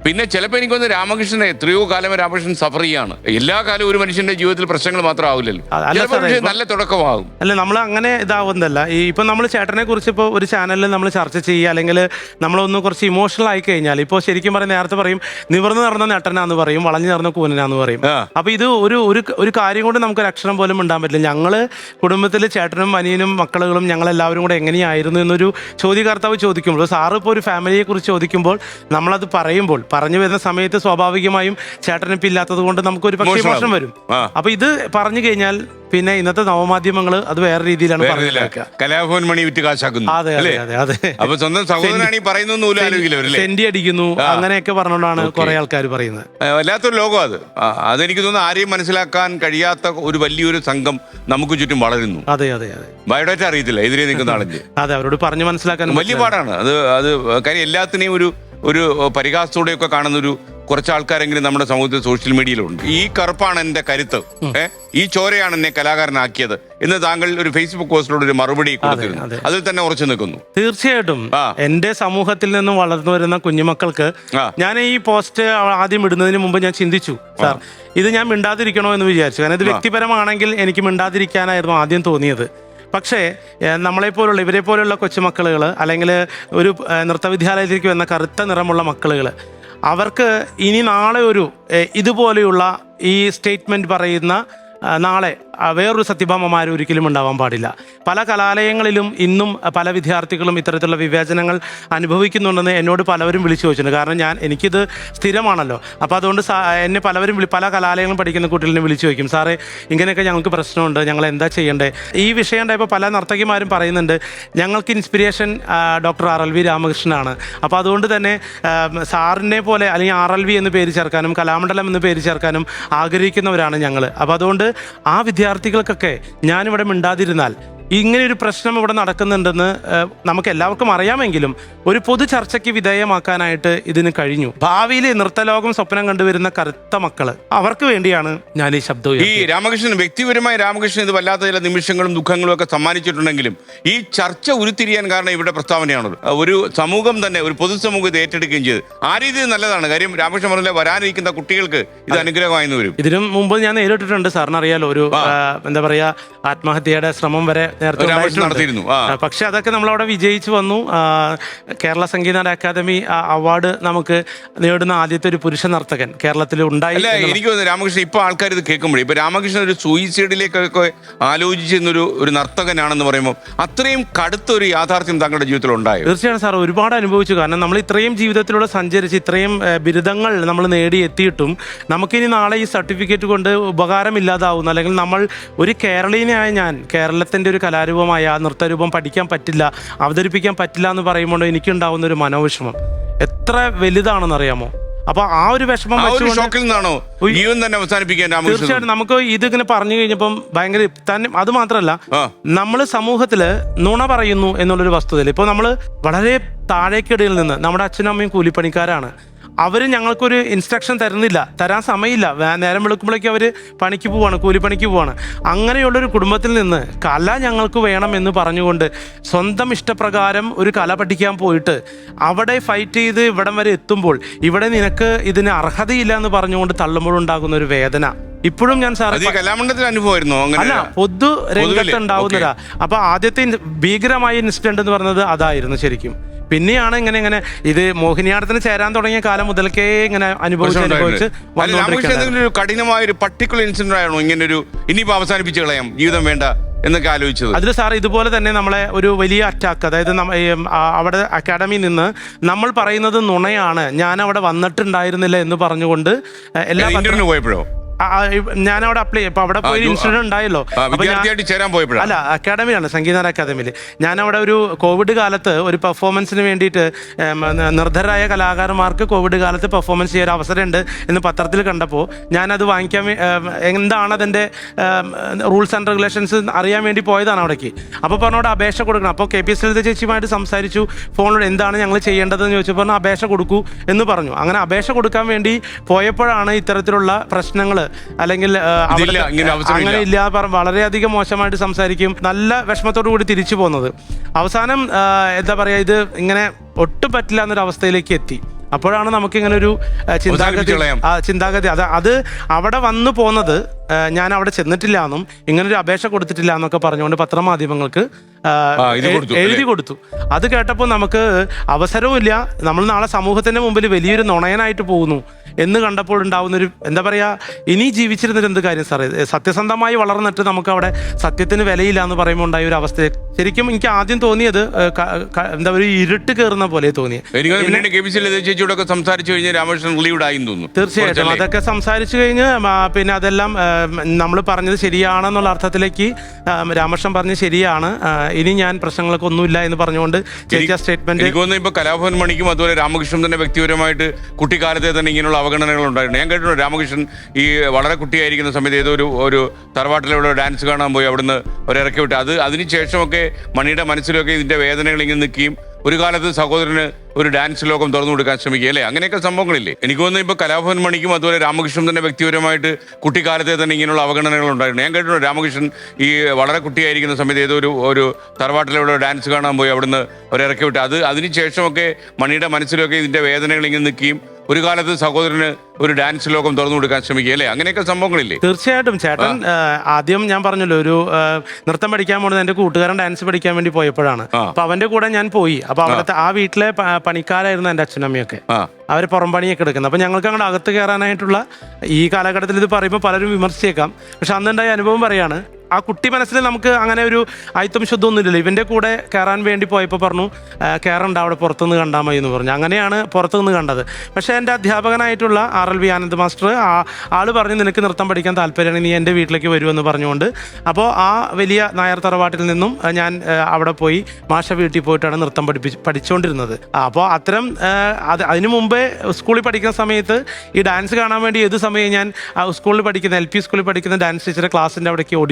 പിന്നെ ചിലപ്പോൾ എനിക്കൊന്ന് രാമകൃഷ്ണനെ എത്രയോ കാലം രാമകൃഷ്ണൻ സഫർ ചെയ്യാണ്. എല്ലാ കാലവും ഒരു മനുഷ്യന്റെ ജീവിതത്തിൽ പ്രശ്നങ്ങൾ മാത്രം ആവില്ലല്ലോ. നല്ല തുടക്കമാകും. അല്ല, നമ്മൾ അങ്ങനെ ഇതാവുന്നതല്ല. ഈ ഇപ്പൊ നമ്മൾ ചേട്ടനെ കുറിച്ച് ഇപ്പോൾ ഒരു ചാനലിൽ നമ്മൾ ചർച്ച ചെയ്യുക, അല്ലെങ്കിൽ നമ്മളൊന്ന് കുറച്ച് ഇമോഷണൽ ആയി കഴിഞ്ഞാൽ, ഇപ്പോൾ ശരിക്കും പറയും, നേരത്തെ പറയും നിവർന്നു നടന്ന നെട്ടനാന്ന് പറയും, വളഞ്ഞു നടന്ന കൂനനാന്ന് പറയും. അപ്പൊ ഇത് ഒരു കാര്യം കൊണ്ട് നമുക്കൊരു അക്ഷരം പോലും ഉണ്ടാൻ പറ്റില്ല. ഞങ്ങള് കുടുംബത്തിൽ ചേട്ടനും അനിയനും മക്കളും ഞങ്ങളെല്ലാവരും കൂടെ എങ്ങനെയായിരുന്നു എന്നൊരു ചോദ്യകർത്താവ് ചോദിക്കുമ്പോൾ, സാറ് ഇപ്പോൾ ഒരു ഫാമിലിയെ കുറിച്ച് ചോദിക്കുമ്പോൾ നമ്മളത് പറയുമ്പോൾ പറഞ്ഞു വരുന്ന സമയത്ത് സ്വാഭാവികമായും ചേട്ടനിപ്പ് ഇല്ലാത്തത് കൊണ്ട് നമുക്കൊരു പക്ഷേ ഇമോഷൻ വരും. അപ്പൊ ഇത് പറഞ്ഞു കഴിഞ്ഞാൽ പിന്നെ ഇന്നത്തെ നവമാധ്യമങ്ങൾ അത് വേറെ രീതിയിലാണ് കലാഭവൻ മണി വിറ്റ് കാശാക്കുന്നു. അതെ അതെ അതെ അതെ. അപ്പൊ സ്വന്തം സഹോദരനാണ് ഈ പറയുന്ന സെന്റി അടിക്കുന്നു അങ്ങനെയൊക്കെ പറഞ്ഞുകൊണ്ടാണ് കുറെ ആൾക്കാർ പറയുന്നത്. വല്ലാത്തൊരു ലോകം അത്. അതെനിക്ക് തോന്നുന്നു ആരെയും മനസ്സിലാക്കാൻ കഴിയാത്ത ഒരു വലിയൊരു സംഘം നമുക്ക് ചുറ്റും വളരുന്നു. അതെ അതെ അതെ. ബയോഡേറ്റ അറിയത്തില്ല എതിരെ നിൽക്കുന്ന ആളിന്റെ. അതെ, അവരോട് പറഞ്ഞു മനസ്സിലാക്കാൻ വലിയ പാടാണ് അത്. കാര്യം എല്ലാത്തിനെയും ഒരു പരിഹാസത്തോടെയൊക്കെ കാണുന്നൊരു കുറച്ച് ആൾക്കാരെങ്കിലും നമ്മുടെ സമൂഹത്തിൽ സോഷ്യൽ മീഡിയയിലുണ്ട്. ഈ കറുപ്പാണ് എന്റെ കരുത്ത്, ഈ ചോരയാണ് എന്നെ കലാകാരനാക്കിയത് എന്ന് താങ്കൾ ഒരു ഫേസ്ബുക്ക് പോസ്റ്റിലൂടെ ഒരു മറുപടി കൊടുത്തിരുന്നു. അതിൽ തന്നെ ഉറച്ചു നിൽക്കുന്നു. തീർച്ചയായിട്ടും എന്റെ സമൂഹത്തിൽ നിന്നും വളർന്നു വരുന്ന കുഞ്ഞുമക്കൾക്ക് ഞാൻ ഈ പോസ്റ്റ് ആദ്യം ഇടുന്നതിന് മുമ്പ് ഞാൻ ചിന്തിച്ചു, സാർ ഇത് ഞാൻ മിണ്ടാതിരിക്കണോ എന്ന് വിചാരിച്ചു. കാരണം ഇത് വ്യക്തിപരമാണെങ്കിൽ എനിക്ക് മിണ്ടാതിരിക്കാനായിരുന്നു ആദ്യം തോന്നിയത്. പക്ഷേ നമ്മളെപ്പോലുള്ള ഇവരെ പോലുള്ള കൊച്ചുമക്കളുകൾ, അല്ലെങ്കിൽ ഒരു നൃത്തവിദ്യാലയത്തിലേക്ക് വന്ന കറുത്ത നിറമുള്ള മക്കളുകൾ, അവർക്ക് ഇനി നാളെ ഇതുപോലെയുള്ള ഈ സ്റ്റേറ്റ്മെൻറ്റ് പറയുന്ന നാളെ വേറൊരു സത്യഭാമമാരും ഒരിക്കലും ഉണ്ടാവാൻ പാടില്ല. പല കലാലയങ്ങളിലും ഇന്നും പല വിദ്യാർത്ഥികളും ഇത്തരത്തിലുള്ള വിവേചനങ്ങൾ അനുഭവിക്കുന്നുണ്ടെന്ന് എന്നോട് പലവരും വിളിച്ചു ചോദിച്ചിട്ടുണ്ട്. കാരണം എനിക്കിത് സ്ഥിരമാണല്ലോ. അപ്പോൾ അതുകൊണ്ട് എന്നെ പല കലാലയങ്ങളും പഠിക്കുന്ന കുട്ടികളെ വിളിച്ചു ചോദിക്കും, സാറേ ഇങ്ങനെയൊക്കെ ഞങ്ങൾക്ക് പ്രശ്നമുണ്ട്, ഞങ്ങൾ എന്താ ചെയ്യേണ്ടത്? ഈ വിഷയം ഉണ്ടായപ്പോൾ പല നർത്തകിമാരും പറയുന്നുണ്ട്, ഞങ്ങൾക്ക് ഇൻസ്പിരേഷൻ ഡോക്ടർ RLV രാമകൃഷ്ണനാണ്. അപ്പോൾ അതുകൊണ്ട് തന്നെ സാറിനെ പോലെ അല്ലെങ്കിൽ RLV എന്ന് പേര് ചേർക്കാനും കലാമണ്ഡലം എന്ന് പേര് ചേർക്കാനും ആഗ്രഹിക്കുന്നവരാണ് ഞങ്ങൾ. അപ്പോൾ അതുകൊണ്ട് ആ വിദ്യാർത്ഥികൾക്കൊക്കെ ഞാനിവിടെ മിണ്ടാതിരുന്നാൽ ഇങ്ങനെയൊരു പ്രശ്നം ഇവിടെ നടക്കുന്നുണ്ടെന്ന് നമുക്ക് എല്ലാവർക്കും അറിയാമെങ്കിലും ഒരു പൊതു ചർച്ചയ്ക്ക് വിധേയമാക്കാനായിട്ട് ഇതിന് കഴിഞ്ഞു. ഭാവിയിൽ നൃത്തലോകം സ്വപ്നം കണ്ടുവരുന്ന കറുത്ത മക്കള്, അവർക്ക് വേണ്ടിയാണ് ഞാൻ ഈ ശബ്ദം. ഈ രാമകൃഷ്ണൻ വ്യക്തിപരമായി രാമകൃഷ്ണൻ ഇത് വല്ലാത്ത ചില നിമിഷങ്ങളും ദുഃഖങ്ങളും ഒക്കെ സമ്മാനിച്ചിട്ടുണ്ടെങ്കിലും ഈ ചർച്ച ഉരുത്തിരിയാൻ കാരണം ഇവിടെ പ്രസ്താവനയാണത്. ഒരു സമൂഹം തന്നെ, ഒരു പൊതുസമൂഹം ഇത് ഏറ്റെടുക്കുകയും ചെയ്ത് ആ രീതിയിൽ നല്ലതാണ്. കാര്യം രാമകൃഷ്ണൻ പറഞ്ഞ വരാനിരിക്കുന്ന കുട്ടികൾക്ക് ഇത് അനുഗ്രഹമായെന്ന് വരും. ഇതിനു മുമ്പ് ഞാൻ നേരിട്ടിട്ടുണ്ട്, സാറിന് അറിയാലോ, ഒരു എന്താ പറയാ ആത്മഹത്യയുടെ ശ്രമം വരെ നടത്തിയിരുന്നു. പക്ഷെ അതൊക്കെ നമ്മളവിടെ വിജയിച്ചു വന്നു. കേരള സംഗീത അക്കാദമി അവാർഡ് നമുക്ക് നേടുന്ന ആദ്യത്തെ ഒരു പുരുഷ നർത്തകൻ കേരളത്തിൽ ഉണ്ടായി. എനിക്ക് തോന്നുന്നു രാമകൃഷ്ണൻ ഇപ്പൊ ആൾക്കാർ ഇത് കേൾക്കുമ്പോഴേ, ഇപ്പൊ രാമകൃഷ്ണൻ ഒരു സൂയിസൈഡിലേക്കൊക്കെ ആലോചിച്ചിരുന്നൊരു നർത്തകനാണെന്ന് പറയുമ്പോൾ അത്രയും കടുത്തൊരു യാഥാർത്ഥ്യം താങ്കളുടെ ജീവിതത്തിൽ ഉണ്ടായോ? തീർച്ചയായും സാർ, ഒരുപാട് അനുഭവിച്ചു. കാരണം നമ്മൾ ഇത്രയും ജീവിതത്തിലൂടെ സഞ്ചരിച്ച് ഇത്രയും ബിരുദങ്ങൾ നമ്മൾ നേടിയെത്തിയിട്ടും നമുക്കിനി നാളെ ഈ സർട്ടിഫിക്കറ്റ് കൊണ്ട് ഉപകാരമില്ലാതാവുന്നു, അല്ലെങ്കിൽ നമ്മൾ ഒരു കേരളീയനായ ഞാൻ കേരളത്തിന്റെ ഒരു കലാരൂപമായ നൃത്തരൂപം പഠിക്കാൻ പറ്റില്ല, അവതരിപ്പിക്കാൻ പറ്റില്ല എന്ന് പറയുമ്പോൾ എനിക്കുണ്ടാവുന്ന ഒരു മനോവിഷമം എത്ര വലുതാണെന്നറിയാമോ? അപ്പൊ ആ ഒരു വിഷമം തീർച്ചയായിട്ടും നമുക്ക് ഇതിങ്ങനെ പറഞ്ഞു കഴിഞ്ഞപ്പം ഭയങ്കര തന്നെ. അത് മാത്രമല്ല, നമ്മൾ സമൂഹത്തില് നുണ പറയുന്നു എന്നുള്ളൊരു വസ്തുതയിൽ ഇപ്പോൾ നമ്മൾ വളരെ താഴേക്കിടയിൽ നിന്ന്, നമ്മുടെ അച്ഛനും അമ്മയും കൂലിപ്പണിക്കാരാണ്, അവർ ഞങ്ങൾക്കൊരു ഇൻസ്ട്രക്ഷൻ തരാൻ സമയമില്ല. നേരം വെളുക്കുമ്പോഴേക്കും അവർ പണിക്ക് പോവാണ്, കൂലിപ്പണിക്ക് പോവാണ്. അങ്ങനെയുള്ളൊരു കുടുംബത്തിൽ നിന്ന് കല ഞങ്ങൾക്ക് വേണം എന്ന് പറഞ്ഞുകൊണ്ട് സ്വന്തം ഇഷ്ടപ്രകാരം ഒരു കല പഠിക്കാൻ പോയിട്ട് അവിടെ ഫൈറ്റ് ചെയ്ത് ഇവിടം വരെ എത്തുമ്പോൾ ഇവിടെ നിനക്ക് ഇതിന് അർഹതയില്ല എന്ന് പറഞ്ഞുകൊണ്ട് തള്ളുമ്പോഴുണ്ടാകുന്ന ഒരു വേദന ഇപ്പോഴും ഞാൻ കലാമണ്ഡലത്തിൽ അനുഭവമായിരുന്നു. അല്ല, പൊതു രംഗത്ത് ഉണ്ടാവുന്നതാ. അപ്പൊ ആദ്യത്തെ ഭീകരമായ ഇൻസിഡന്റ് എന്ന് പറഞ്ഞത് അതായിരുന്നു ശരിക്കും. പിന്നെയാണ് ഇങ്ങനെ ഇത് മോഹിനിയാട്ടത്തിന് ചേരാൻ തുടങ്ങിയ കാലം മുതൽക്കേ ഇങ്ങനെ അനുഭവിച്ച് കഠിനമായ ഒരു പർട്ടിക്കുലർ ഇൻസിഡന്റ് ആണോ ഇങ്ങനൊരു ഇനിയിപ്പോ അവസാനിപ്പിച്ച് കളയാം, ജീവിതം വേണ്ട എന്നൊക്കെ ആലോചിച്ചത്? അതിൽ സാർ ഇതുപോലെ തന്നെ നമ്മളെ ഒരു വലിയ അറ്റാക്ക്, അതായത് അവിടെ അക്കാഡമിയിൽ നിന്ന് നമ്മൾ പറയുന്നത് നുണയാണ്, ഞാൻ അവിടെ വന്നിട്ടുണ്ടായിരുന്നില്ല എന്ന് പറഞ്ഞുകൊണ്ട് എല്ലാ പോയപ്പോഴോ ഞാനവിടെ അപ്ലൈ ചെയ്യും. അവിടെ പോയി ഇൻസിഡന്റ് ഉണ്ടായല്ലോ. അല്ല, അക്കാഡമിയാണ്, സംഗീത അക്കാദമിയിൽ. ഞാനവിടെ ഒരു കോവിഡ് കാലത്ത് ഒരു പെർഫോമൻസിന് വേണ്ടിയിട്ട് നിർദ്ധരായ കലാകാരന്മാർക്ക് കോവിഡ് കാലത്ത് പെർഫോമൻസ് ചെയ്യാൻ അവസരമുണ്ട് എന്ന് പത്രത്തിൽ കണ്ടപ്പോൾ ഞാനത് വാങ്ങിക്കാൻ എന്താണ് അതിൻ്റെ റൂൾസ് ആൻഡ് റെഗുലേഷൻസ് അറിയാൻ വേണ്ടി പോയതാണ് അവിടേക്ക്. അപ്പോൾ പറഞ്ഞോട് അപേക്ഷ കൊടുക്കണം. അപ്പോൾ KPS ലളിത ചേച്ചിയുമായിട്ട് സംസാരിച്ചു ഫോണിലൂടെ, എന്താണ് ഞങ്ങൾ ചെയ്യേണ്ടതെന്ന് ചോദിച്ചപ്പോൾ പറഞ്ഞു അപേക്ഷ കൊടുക്കൂ എന്ന് പറഞ്ഞു. അങ്ങനെ അപേക്ഷ കൊടുക്കാൻ വേണ്ടി പോയപ്പോഴാണ് ഇത്തരത്തിലുള്ള പ്രശ്നങ്ങൾ, അല്ലെങ്കിൽ അങ്ങനെ ഇല്ല, വളരെയധികം മോശമായിട്ട് സംസാരിക്കും, നല്ല വിഷമത്തോടു കൂടി തിരിച്ചു പോകുന്നത്. അവസാനം എന്താ പറയുക, ഇത് ഇങ്ങനെ ഒട്ടും പറ്റില്ല എന്നൊരവസ്ഥയിലേക്ക് എത്തി. അപ്പോഴാണ് നമുക്കിങ്ങനെ ഒരു ചിന്താഗതി അത് അവിടെ വന്നു പോന്നത് ഞാൻ അവിടെ ചെന്നിട്ടില്ല എന്നും ഇങ്ങനൊരു അപേക്ഷ കൊടുത്തിട്ടില്ല എന്നൊക്കെ പറഞ്ഞുകൊണ്ട് പത്രമാധ്യമങ്ങൾക്ക് എഴുതി കൊടുത്തു. അത് കേട്ടപ്പോൾ നമുക്ക് അവസരവുമില്ല, നമ്മൾ നാളെ സമൂഹത്തിന്റെ മുമ്പിൽ വലിയൊരു നുണയനായിട്ട് പോകുന്നു എന്ന് കണ്ടപ്പോൾ ഉണ്ടാവുന്നൊരു എന്താ പറയുക, ഇനി ജീവിച്ചിരുന്നിട്ട് എന്ത് കാര്യം സാറേ, സത്യസന്ധമായി വളർന്നിട്ട് നമുക്ക് അവിടെ സത്യത്തിന് വിലയില്ല എന്ന് പറയുമ്പോൾ ഉണ്ടായ ഒരു അവസ്ഥ ശരിക്കും എനിക്ക് ആദ്യം തോന്നിയത് എന്താ ഒരു ഇരുട്ട് കയറുന്ന പോലെ തോന്നി. തീർച്ചയായിട്ടും അതൊക്കെ സംസാരിച്ചു കഴിഞ്ഞ് പിന്നെ അതെല്ലാം നമ്മൾ പറഞ്ഞത് ശരിയാണെന്നുള്ള അർത്ഥത്തിലേക്ക് രാമകൃഷ്ണൻ പറഞ്ഞത് ശരിയാണ്, ഇനി ഞാൻ പ്രശ്നങ്ങളൊക്കെ ഒന്നുമില്ല എന്ന് പറഞ്ഞുകൊണ്ട് സ്റ്റേറ്റ്മെന്റ്. ഇപ്പൊ കലാഭവൻ മണിക്കും അതുപോലെ രാമകൃഷ്ണൻ തന്നെ വ്യക്തിപരമായിട്ട് കുട്ടിക്കാലത്തെ തന്നെ ഇങ്ങനെയുള്ള അവഗണനകൾ ഉണ്ടായിട്ടുണ്ട്. ഞാൻ കേട്ടിട്ടുണ്ട് രാമകൃഷ്ണൻ ഈ വളരെ കുട്ടിയായിരിക്കുന്ന സമയത്ത് ഏതോ ഒരു തറവാട്ടിലൂടെ ഡാൻസ് കാണാൻ പോയി, അവിടുന്ന് ഒരിറക്കി വിട്ട് അതിനുശേഷമൊക്കെ മണിയുടെ മനസ്സിലൊക്കെ ഇതിന്റെ വേദനകൾ ഇങ്ങനെ നിൽക്കുകയും ഒരു കാലത്ത് സഹോദരന് ഒരു ഡാൻസ് ലോകം തുറന്നു കൊടുക്കാൻ ശ്രമിക്കുക അല്ലേ, അങ്ങനെയൊക്കെ സംഭവങ്ങളില്ലേ. എനിക്ക് തോന്നുന്നു ഇപ്പൊ കലാഭവൻ മണിക്കും അതുപോലെ രാമകൃഷ്ണൻ തന്നെ വ്യക്തിപരമായിട്ട് കുട്ടിക്കാലത്തെ തന്നെ ഇങ്ങനെയുള്ള അവഗണനകൾ ഉണ്ടായിട്ടുണ്ട്. ഞാൻ കേട്ടിട്ടുണ്ട് രാമകൃഷ്ണൻ ഈ വളരെ കുട്ടിയായിരിക്കുന്ന സമയത്ത് ഏതോ ഒരു തറവാട്ടിലൂടെ ഡാൻസ് കാണാൻ പോയി, അവിടുന്ന് ഒരിറക്കി വിട്ട് അതിനുശേഷമൊക്കെ മണിയുടെ മനസ്സിലൊക്കെ ഇതിന്റെ വേദനകൾ ഇങ്ങനെ നിൽക്കുകയും ഒരു കാലത്ത് സഹോദരന് ഒരു ഡാൻസ് ലോകം തുറന്നു കൊടുക്കാൻ ശ്രമിക്കുക അല്ലേ, അങ്ങനെയൊക്കെ സംഭവങ്ങളില്ലേ. തീർച്ചയായിട്ടും ചേട്ടൻ ആദ്യം ഞാൻ പറഞ്ഞല്ലോ ഒരു നൃത്തം പഠിക്കാൻ പോകുന്നത് എൻ്റെ കൂട്ടുകാരൻ ഡാൻസ് പഠിക്കാൻ വേണ്ടി പോയപ്പോഴാണ്. അപ്പൊ അവന്റെ കൂടെ ഞാൻ പോയി. അപ്പൊ അവിടുത്തെ ആ വീട്ടിലെ പണിക്കാരായിരുന്നു എൻ്റെ അച്ഛനമ്മയൊക്കെ, അവർ പുറംപണിയൊക്കെ എടുക്കുന്നത്. അപ്പൊ ഞങ്ങൾക്ക് അങ്ങോട്ട് അകത്ത് കയറാനായിട്ടുള്ള ഈ കാലഘട്ടത്തിൽ ഇത് പറയുമ്പോൾ പലരും വിമർശിച്ചേക്കാം, പക്ഷെ അന്നുണ്ടായ അനുഭവം പറയാണ്. ആ കുട്ടി മനസ്സിൽ നമുക്ക് അങ്ങനെ ഒരു അയിത്തം ശുദ്ധമൊന്നുമില്ലല്ലോ. ഇവൻ്റെ കൂടെ കയറാൻ വേണ്ടി പോയപ്പോൾ പറഞ്ഞു കയറണ്ട, അവിടെ പുറത്തുനിന്ന് കണ്ടാൽ മതി എന്ന് പറഞ്ഞു. അങ്ങനെയാണ് പുറത്തുനിന്ന് കണ്ടത്. പക്ഷേ എൻ്റെ അധ്യാപകനായിട്ടുള്ള RLV ആനന്ദ് മാസ്റ്റർ ആൾ പറഞ്ഞു നിനക്ക് നൃത്തം പഠിക്കാൻ താല്പര്യമാണ്, നീ എൻ്റെ വീട്ടിലേക്ക് വരുമെന്ന് പറഞ്ഞുകൊണ്ട്. അപ്പോൾ ആ വലിയ നായർ തറവാട്ടിൽ നിന്നും ഞാൻ അവിടെ പോയി മാഷ വീട്ടിൽ പോയിട്ടാണ് നൃത്തം പഠിച്ചുകൊണ്ടിരുന്നത്. അപ്പോൾ അത്തരം അതിനു മുമ്പേ സ്കൂളിൽ പഠിക്കുന്ന സമയത്ത് ഈ ഡാൻസ് കാണാൻ വേണ്ടി ഏത് സമയം ഞാൻ സ്കൂളിൽ പഠിക്കുന്ന LP സ്കൂളിൽ പഠിക്കുന്ന ഡാൻസ് ടീച്ചറെ ക്ലാസ്സിൻ്റെ അവിടേക്ക്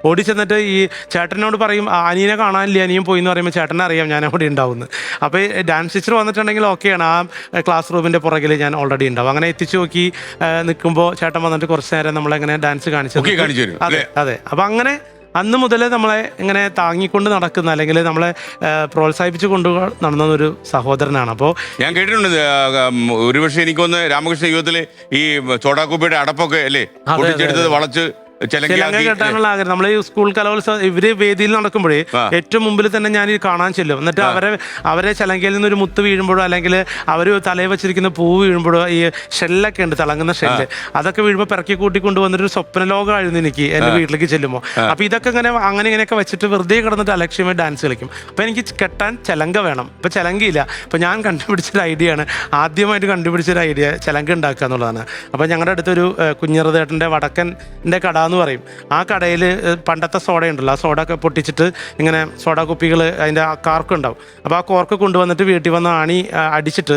ഓടി ചെന്നിട്ട് ഈ ചേട്ടനോട് പറയും അനിയനെ കാണാനില്ല, അനിയൻ പോയി എന്ന് പറയുമ്പോൾ ചേട്ടനെ അറിയാം ഞാൻ അവിടെ ഉണ്ടാവുന്നത്. അപ്പോൾ ഡാൻസ് ടീച്ചർ വന്നിട്ടുണ്ടെങ്കിൽ ഓക്കെയാണ്, ആ ക്ലാസ് റൂമിൻ്റെ പുറകിൽ ഞാൻ ഓൾറെഡി ഉണ്ടാവും. അങ്ങനെ എത്തിച്ചു നോക്കി നിൽക്കുമ്പോൾ ചേട്ടൻ വന്നിട്ട് കുറച്ച് നേരം നമ്മളെങ്ങനെ ഡാൻസ് കാണിച്ചു. അതെ. അപ്പം അങ്ങനെ അന്ന് മുതൽ നമ്മളെ ഇങ്ങനെ താങ്ങിക്കൊണ്ട് നടക്കുന്ന അല്ലെങ്കിൽ നമ്മളെ പ്രോത്സാഹിപ്പിച്ചു കൊണ്ട് നടന്നൊരു സഹോദരനാണ്. അപ്പോൾ ഞാൻ കേട്ടിട്ടുണ്ട് ഒരുപക്ഷെ എനിക്കൊന്ന് രാമകൃഷ്ണ യുഗത്തില് ഈ ചോടാക്കുപ്പിയുടെ അടപ്പൊക്കെ അല്ലേ പൊട്ടിച്ചെടുത്തത് വളച്ച് ചിലങ്ക കെട്ടാനുള്ള ആഗ്രഹം. നമ്മളെ ഈ സ്കൂൾ കലോത്സവം ഇവര് വേദിയിൽ നടക്കുമ്പോഴേ ഏറ്റവും മുമ്പിൽ തന്നെ ഞാൻ ഈ കാണാൻ ചെല്ലും. എന്നിട്ട് അവരെ ചിലങ്കയിൽ നിന്ന് ഒരു മുത്ത് വീഴുമ്പോഴോ അല്ലെങ്കിൽ അവർ തലയിൽ വെച്ചിരിക്കുന്ന പൂവ് വീഴുമ്പോഴോ ഈ ഷെല്ലൊക്കെ ഉണ്ട്, തിളങ്ങുന്ന ഷെല്ല്, അതൊക്കെ വീഴുമ്പോൾ പിറക്കി കൂട്ടി കൊണ്ടുവന്നൊരു സ്വപ്നലോകമായിരുന്നു എനിക്ക് എൻ്റെ വീട്ടിലേക്ക് ചെല്ലുമ്പോൾ. അപ്പൊ ഇതൊക്കെ അങ്ങനെ ഇങ്ങനെയൊക്കെ വെച്ചിട്ട് വെറുതെ കിടന്നിട്ട് അലക്ഷ്യമായി ഡാൻസ് കളിക്കും. അപ്പൊ എനിക്ക് കെട്ടാൻ ചിലങ്ക വേണം. ഇപ്പൊ ചിലങ്കയില്ല. അപ്പൊ ഞാൻ കണ്ടുപിടിച്ചൊരു ഐഡിയ ആണ്, ആദ്യമായിട്ട് കണ്ടുപിടിച്ചൊരു ഐഡിയ ചിലങ്ക ഉണ്ടാക്കുക എന്നുള്ളതാണ്. അപ്പൊ ഞങ്ങളുടെ അടുത്തൊരു കുഞ്ഞിറതേട്ടൻ്റെ വടക്കൻ്റെ കട എന്ന് പറയും. ആ കടയിൽ പണ്ടത്തെ സോഡ ഉണ്ടല്ലോ, ആ സോഡ ഒക്കെ പൊട്ടിച്ചിട്ട് ഇങ്ങനെ സോഡ കുപ്പികൾ അതിൻ്റെ ആ കാർക്ക് ഉണ്ടാവും. അപ്പോൾ ആ കോർക്ക് കൊണ്ടുവന്നിട്ട് വീട്ടിൽ വന്ന് അടിച്ചിട്ട്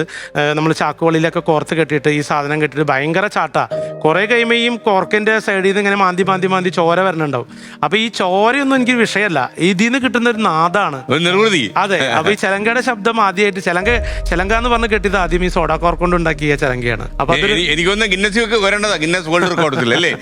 നമ്മൾ ചാക്കുവളിയിലൊക്കെ കോർത്ത് കെട്ടിയിട്ട് ഈ സാധനം കെട്ടിയിട്ട് ഭയങ്കര ചാട്ടാ. കുറേ കഴിയുമ്പോൾ ഈ കോർക്കിൻ്റെ സൈഡിൽ നിന്ന് ഇങ്ങനെ മാന്തി ചോര വരണുണ്ടാവും. അപ്പോൾ ഈ ചോരയൊന്നും എനിക്ക് വിഷയമല്ല, ഇതിൽ നിന്ന് കിട്ടുന്ന ഒരു നാദാണ്. അതെ. അപ്പോൾ ഈ ചിലങ്കയുടെ ശബ്ദം ആദ്യമായിട്ട് ചിലങ്ക എന്ന് പറഞ്ഞ് കെട്ടിയത് ആദ്യം ഈ സോഡ കോർക്ക് കൊണ്ട് ഉണ്ടാക്കിയ ചിലങ്കയാണ്. അപ്പോൾ എനിക്കൊന്ന് ഗിന്നസ് വേൾഡ് റെക്കോർഡ്സിൽ അല്ലേ.